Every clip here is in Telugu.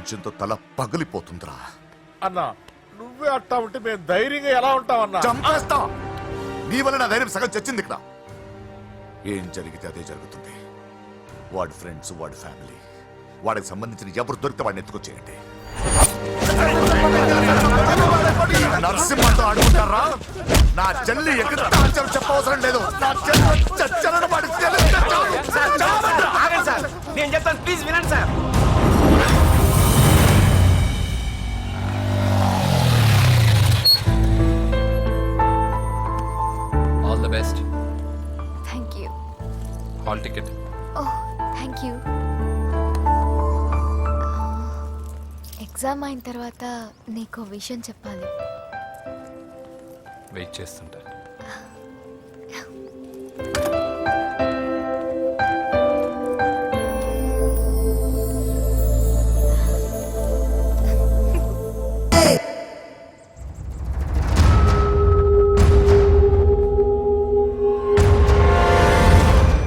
టెన్షన్ తో తల పగిలిపోతుందిరా. అన్నా నువ్వే అట్టా ఉంటే మేము ధైర్యంగా ఎలా ఉంటామన్నా? చంపేస్తా. నీ వల్ల నా ధైర్యం సగం చచ్చింది ఇక్కడ. ఏం జరిగితే అదే జరుగుతుంది. వాడి ఫ్రెండ్స్, వాడి ఫ్యామిలీ, వాడికి సంబంధించిన ఎవరు దొరికితే వాడిని ఎత్తుకొచ్చేయండి. నరసింహతో ఆడుకుంటారా? నా చెల్లి ఎక్కడ చెప్పవసరం లేదు. నా చెల్లి చచ్చలను వాడికి నేను చెప్తాను, ప్లీజ్ వినండి sir. All the best. Thank you. Hall ticket. Oh thank you. Exam అయిన తర్వాత నీకు విషయం చెప్పాలి. వెయిట్ చేస్తుంటా.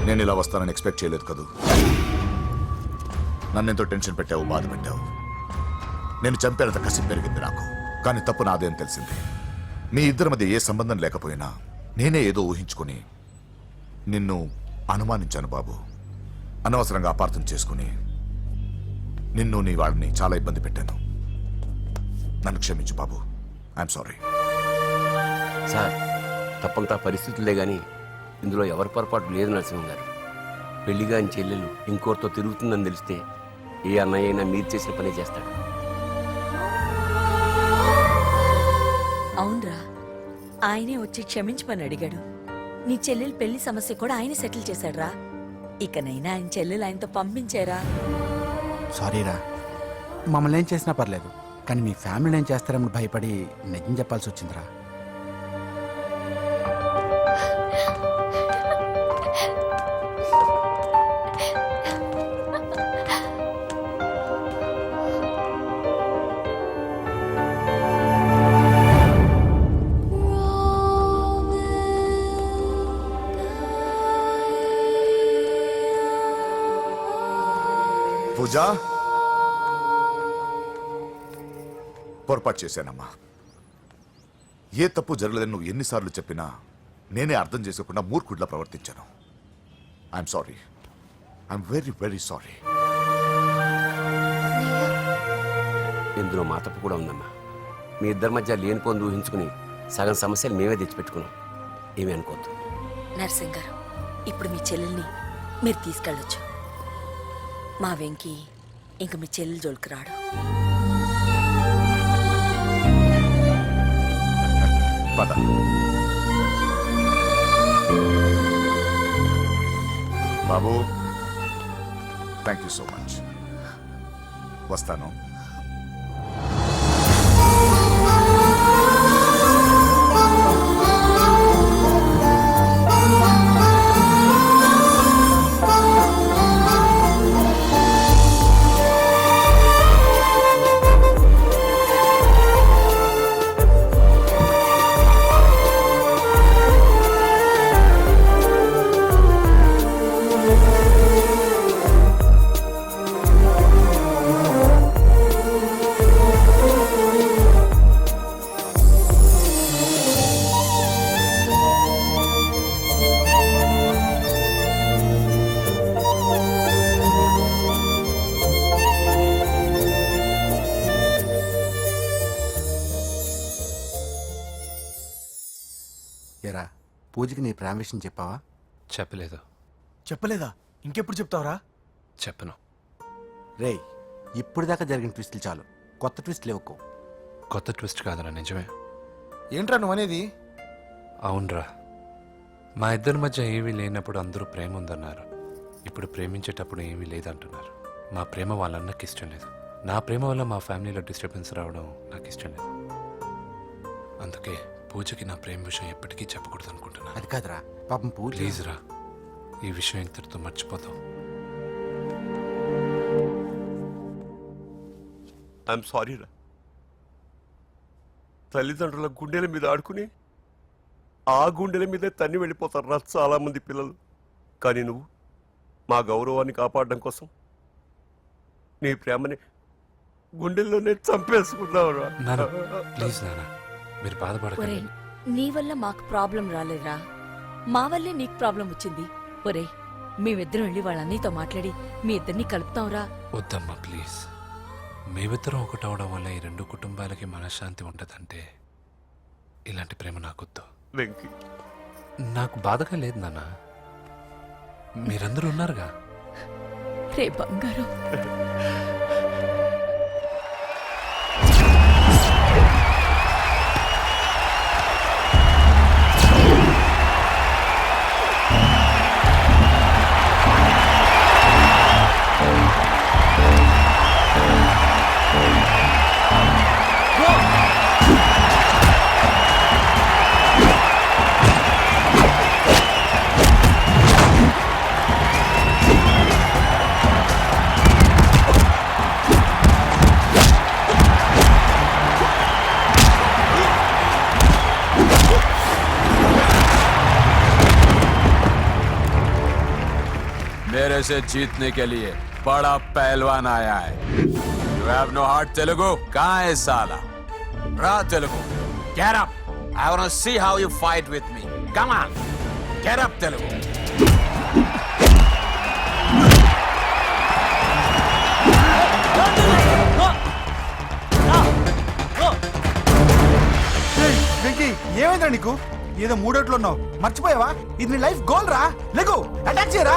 నేను ఇలా వస్తానని ఎక్స్పెక్ట్ చేయలేదు కదూ. నన్నెంతో టెన్షన్ పెట్టావు, బాధ పెట్టావు. నేను చంపేంత కసి పెరిగింది నాకు. కానీ తప్పు నాదేం తెలిసింది. మీ ఇద్దరి మధ్య ఏ సంబంధం లేకపోయినా నేనే ఏదో ఊహించుకుని నిన్ను అనుమానించాను బాబు. అనవసరంగా అపార్థం చేసుకుని నిన్ను, నీ వాళ్ళని చాలా ఇబ్బంది పెట్టాను. నన్ను క్షమించు బాబు. I'm sorry. సార్, తప్పంతా పరిస్థితులే కానీ ఇందులో ఎవరి పొరపాటు లేదు నరసింహం గారు. పెళ్లిగా ఆయన చెల్లెలు ఇంకోరితో తిరుగుతుందని తెలిస్తే ఏ అన్నయ్య అయినా మీరు చేసిన పనే చేస్తాడు. అవునరా, ఆయనే వచ్చి క్షమించమని అడిగాడు. నీ చెల్లెలు పెళ్లి సమస్య కూడా ఆయన సెటిల్ చేశాడ్రా. ఇకనైనా ఆయన చెల్లెలు ఆయనతో పంపించారా? సారీరా, మమ్మల్ని ఏం చేసినా పర్లేదు, కానీ మీ ఫ్యామిలీని ఏం చేస్తారని భయపడి నిజం చెప్పాల్సి వచ్చిందిరా. పూజ, పొరపాటు చేశానమ్మా. ఏ తప్పు జరగలేదని నువ్వు ఎన్నిసార్లు చెప్పినా నేనే అర్థం చేసుకోకుండా మూర్ఖుడిలా ప్రవర్తించాను. I'm sorry. I'm very very sorry. ఇందులో మా తప్పు కూడా ఉందమ్మా. మీ ఇద్దరి మధ్య లేనిపోని ఊహించుకుని సగం సమస్యలు మేమే తెచ్చిపెట్టుకున్నాం. ఏమీ అనుకోవద్దు. నర్సింగ్ గారు, ఇప్పుడు మీ చెల్లెల్ని మీరు తీసుకెళ్ళొచ్చు. మా వెంకీ ఇంక మీ చెల్లెలు జోలికి రాడు. పద. బాబు, థ్యాంక్ యూ సో మచ్. వస్తాను. ఏరా, పూజకి నీ ప్రేమ విషయం చెప్పావా? చెప్పలేదు. చెప్పలేదా? ఇంకెప్పుడు చెప్తావరా? చెప్పను. రేయ్, ఇప్పుడు దాకా జరిగిన ట్విస్టులు చాలు, కొత్త ట్విస్ట్ లేవుకో. కొత్త ట్విస్ట్ కాదురా, నిజమే. ఏంట్రా నువ్వు అనేది? అవునరా, మా ఇద్దరి మధ్య ఏమీ లేనప్పుడు అందరూ ప్రేమ ఉందన్నారు. ఇప్పుడు ప్రేమించేటప్పుడు ఏమీ లేదంటున్నారు. మా ప్రేమ వాళ్ళన్నకి ఇష్టం లేదు. నా ప్రేమ వల్ల మా ఫ్యామిలీలో డిస్టర్బెన్స్ రావడం నాకు ఇష్టం లేదు. అందుకే పూజకి నా ప్రేమ విషయం ఎప్పటికీ చెప్పకూడదు అనుకుంటున్నా. అది కాదురా, పాపం పూజ. ప్లీజ్ రా, ఈ విషయం ఇంతటితో మర్చిపోతాం. ఐఎమ్ సారీ రా. తల్లిదండ్రుల గుండెల మీద ఆడుకుని ఆ గుండెల మీదే తన్ని వెళ్ళిపోతారు రా చాలా మంది పిల్లలు. కానీ నువ్వు మా గౌరవాన్ని కాపాడడం కోసం నీ ప్రేమని గుండెల్లోనే చంపేసుకున్నావురా. నాన్న ప్లీజ్ నాన్న మీరు ఒరే బాధపడకండి. నీ వల్ల మాకు ప్రాబ్లం రాలేదురా, మా వల్లే నీకు ప్రాబ్లం వచ్చింది. ఒరే మేమిద్దరం వెళ్ళి వాళ్ళ అన్నయ్యతో మాట్లాడి మీ ఇద్దరిని కలుపుతాంరా. వద్దమ్మా ప్లీజ్. మేమిద్దరం ఒకటవడం వల్ల ఈ రెండు కుటుంబాలకి మనశ్శాంతి ఉండదంటే ఇలాంటి ప్రేమ నాకొద్దు. వెంకీ, నాకు బాధగా లేదు నాన్న, మీరందరూ ఉన్నారుగా. రే బంగారం, मेरे से जीतने के लिए बड़ा पहलवान आया है. You have no heart, Telugu? कहाँ है साला? Ra Telugu, get up. I wanna see how you fight with me. Come on, get up, Telugu. Venky ఏమైందా నీకు? ఏదో మూడోట్లో ఉన్నావు, మర్చిపోయావా? ఇది నీ లైఫ్ గోల్ రా. లెగో అటాక్ చేయరా.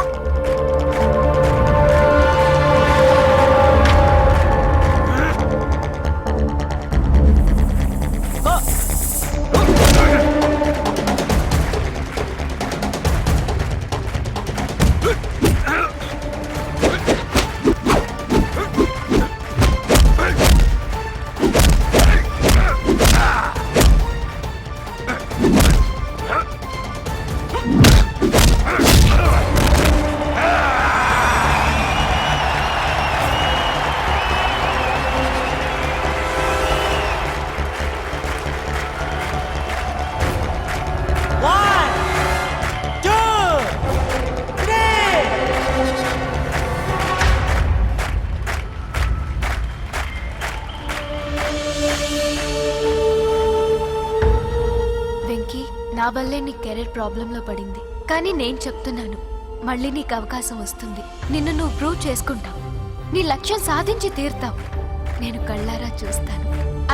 వెంకీ, నా వల్లే నీ కెరీర్ ప్రాబ్లంలో పడింది. కానీ నేను చెప్తున్నాను, మళ్ళీ నీకు అవకాశం వస్తుంది. నిన్ను నువ్వు ప్రూవ్ చేసుకుంటావు. నీ లక్ష్యం సాధించి తీరుతావు. నేను కళ్ళారా చూస్తాను.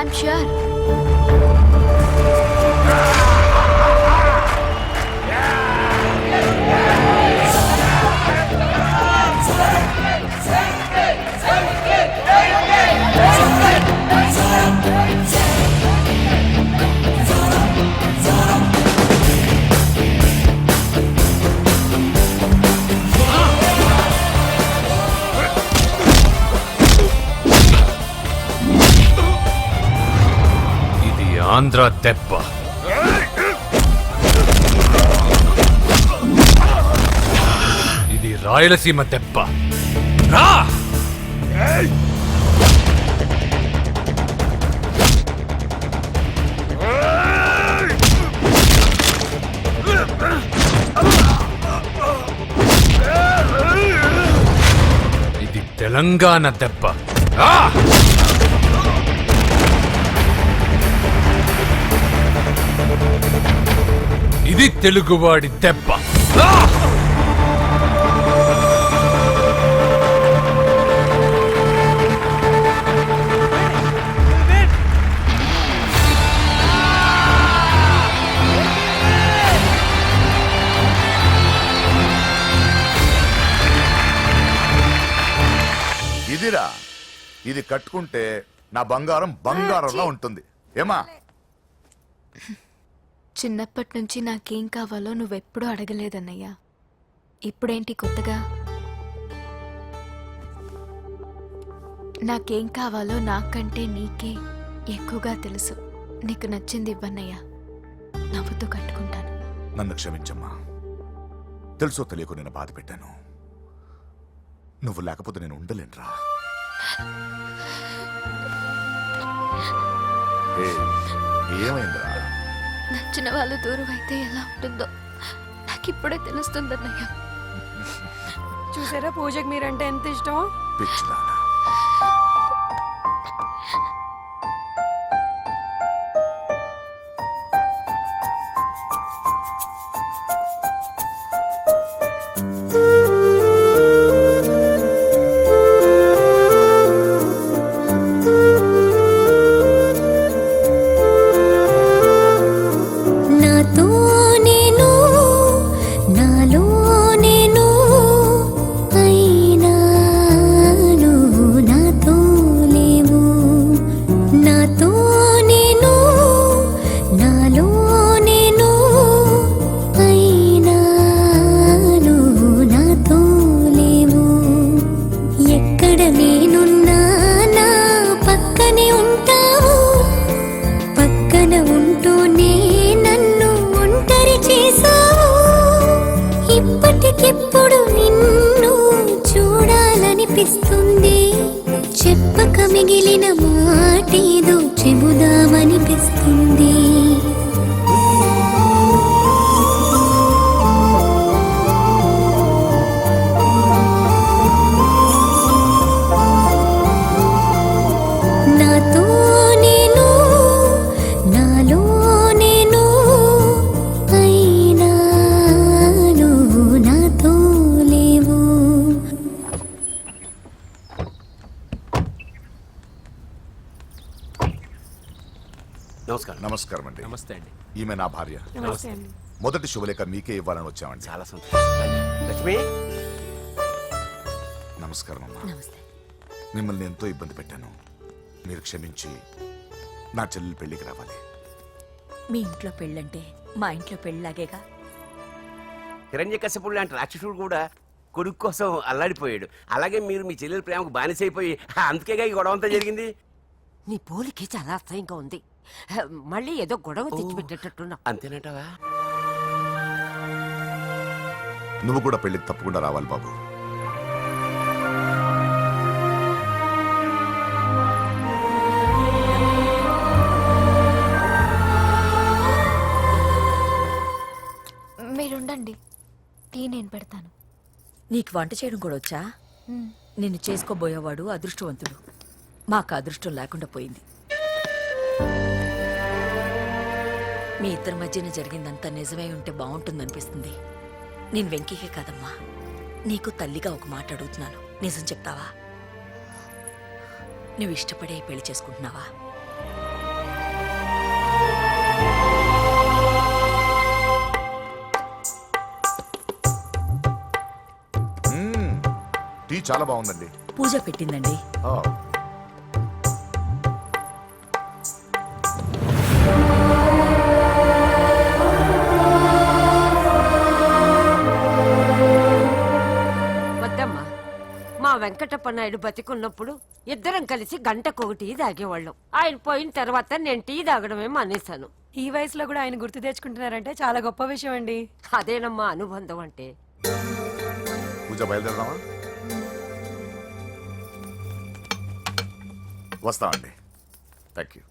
I'm sure. ఇది ఆంధ్ర దెబ్బ. ఇది రాయలసీమ దెబ్బ. రా! ఇది తెలంగాణ దెబ్బ. రా! ఇది తెలుగువాడి దెబ్బ. రా! ఇదిరా, ఇది కట్టుకుంటే నా బంగారం బంగారంలో ఉంటుంది. ఏమా? చిన్నప్పటి నుంచి నాకేం కావాలో నువ్వెప్పుడూ అడగలేదన్నయ్యా. ఇప్పుడేంటి కొత్తగా? నాకేం కావాలో నాకంటే నీకే ఎక్కువగా తెలుసు. నీకు నచ్చింది ఇవ్వన్నయ్యా, నవ్వుతూ కట్టుకుంటాను. నన్ను క్షమించమ్మా. తెలుసో తెలియకు నేను బాధ పెట్టాను. నువ్వు లేకపోతే నేను ఉండలేనురా. ఏమైందిరా? నచ్చిన వాళ్ళు దూరం అయితే ఎలా ఉంటుందో నాకిప్పుడే తెలుస్తుందన్నయ్య. చూసారా పూజకి మీరంటే ఎంత ఇష్టం. పిచ్చిదానా, అనిపిస్తుంది చెప్పక మిగిలిన మాటేదో చెబుదామనిపిస్తుంది నాతో నేను నాలో నేను అయినా నువ్వు నాతో లేవు. నమస్కారం. నమస్కారం అండి. నమస్తే అండి. ఈమె నా భార్య. మొదటి శుభలేఖ మీకే ఇవ్వాలని వచ్చామండి. చాలా సంతోషం. లక్ష్మి, నమస్కారం అమ్మా. నమస్తే. మిమ్మల్ని ఎంతో ఇబ్బంది పెట్టాను. మీరు క్షమించి నా చెల్లెలు పెళ్లికి రావాలి. మీ ఇంట్లో పెళ్ళంటే మా ఇంట్లో పెళ్ళలాగేగా. హిరణ్యకశిపుడు లాంటి రాక్షసుడు కూడా కొడుకు కోసం అల్లాడిపోయాడు. అలాగే మీరు మీ చెల్లెల ప్రేమకు బానిసైపోయి అందుకేగా ఈ గొడవ అంతా జరిగింది. నీ పోలికి చాలా అసహ్యంగా ఉంది. మళ్ళీ ఏదో గొడవ తెచ్చిపెట్టేటట్టున్నా. అంతేనంటావా? నువ్వు కూడా పెళ్లికి తప్పకుండా రావాలి బాబు. మీరుండండి, టీ నేను పెడతాను. నీకు వంట చేయడం కూడా వచ్చా? నిన్ను చేసుకోబోయేవాడు అదృష్టవంతుడు. మాకు అదృష్టం లేకుండా పోయింది. మీ ఇద్దరి మధ్యన జరిగిందంతా నిజమై ఉంటే బాగుంటుందనిపిస్తుంది. నేను వెంకీకే కాదమ్మా, నీకు తల్లిగా ఒక మాట అడుగుతున్నాను. నిజం చెప్తావా? నువ్వు ఇష్టపడే పెళ్లి చేసుకుంటున్నావా? టీ చాలా బాగుందండి. పూజ పెట్టిందండి. ఆ, వద్దమ్మా, మా వెంకటప్ప నాయుడు బతికున్నప్పుడు ఇద్దరం కలిసి గంటకొక టీ తాగేవాళ్ళం. ఆయన పోయిన తర్వాత నేను టీ తాగడమే మానేశాను. ఈ వయసులో కూడా ఆయన గుర్తు తెచ్చుకుంటున్నారంటే చాలా గొప్ప విషయం అండి. అదేనమ్మా అనుబంధం అంటే. పూజ బయలుదేరదామా? వస్తామండి. Thank you.